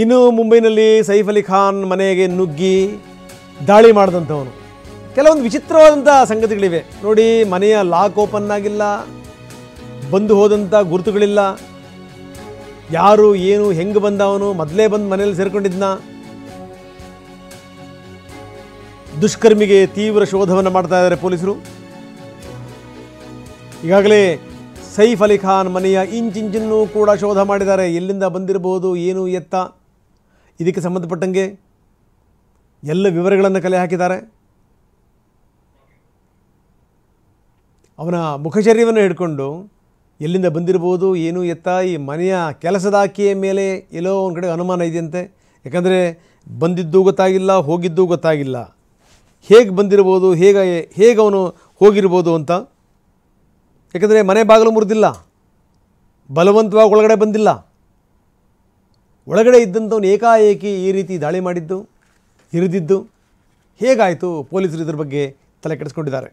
ಇನ್ನು ಮುಂಬೈನಲ್ಲಿ ಸೈಫ್ ಅಲಿ ಖಾನ್ ಮನೆಗೆ ನುಗ್ಗಿ ದಾಳಿ ಮಾಡಿದಂಥವನು. ಕೆಲವೊಂದು ವಿಚಿತ್ರವಾದಂಥ ಸಂಗತಿಗಳಿವೆ ನೋಡಿ. ಮನೆಯ ಲಾಕ್ ಓಪನ್ ಆಗಿಲ್ಲ, ಬಂದು ಹೋದಂಥ ಗುರುತುಗಳಿಲ್ಲ, ಯಾರು ಏನು ಹೆಂಗೆ ಬಂದವನು, ಮೊದಲೇ ಬಂದು ಮನೆಯಲ್ಲಿ ಸೇರಿಕೊಂಡಿದ್ನ. ದುಷ್ಕರ್ಮಿಗೆ ತೀವ್ರ ಶೋಧವನ್ನು ಮಾಡ್ತಾ ಇದ್ದಾರೆ ಪೊಲೀಸರು. ಈಗಾಗಲೇ ಸೈಫ್ ಅಲಿ ಖಾನ್ ಮನೆಯ ಇಂಚಿಂಚನ್ನು ಕೂಡ ಶೋಧ ಮಾಡಿದ್ದಾರೆ. ಎಲ್ಲಿಂದ ಬಂದಿರಬಹುದು, ಏನು ಎತ್ತ, ಇದಕ್ಕೆ ಸಂಬಂಧಪಟ್ಟಂಗೆ ಎಲ್ಲ ವಿವರಗಳನ್ನು ಕಲೆ ಹಾಕಿದ್ದಾರೆ. ಅವನ ಮುಖಚರ್ಯವನ್ನು ಹಿಡ್ಕೊಂಡು ಎಲ್ಲಿಂದ ಬಂದಿರಬಹುದು, ಏನು ಎತ್ತ, ಈ ಮನೆಯ ಕೆಲಸದ ಆಕೆಯ ಮೇಲೆ ಎಲ್ಲೋ ಒಂದು ಕಡೆ ಅನುಮಾನ ಇದೆಯಂತೆ. ಯಾಕಂದರೆ ಬಂದಿದ್ದು ಗೊತ್ತಾಗಿಲ್ಲ, ಹೋಗಿದ್ದು ಗೊತ್ತಾಗಿಲ್ಲ. ಹೇಗೆ ಬಂದಿರ್ಬೋದು, ಹೇಗೆ ಅವನು ಹೋಗಿರ್ಬೋದು ಅಂತ. ಯಾಕಂದರೆ ಮನೆ ಬಾಗಿಲು ಮುರಿದಿಲ್ಲ, ಬಲವಂತವಾಗಿ ಒಳಗಡೆ ಬಂದಿಲ್ಲ. ಒಳಗಡೆ ಇದ್ದಂಥವನು ಏಕಾಏಕಿ ಈ ರೀತಿ ದಾಳಿ ಮಾಡಿದ್ದು, ಇರಿದಿದ್ದು ಹೇಗಾಯಿತು? ಪೊಲೀಸರು ಇದ್ರ ಬಗ್ಗೆ ತಲೆ ಕೆಡಿಸ್ಕೊಂಡಿದ್ದಾರೆ.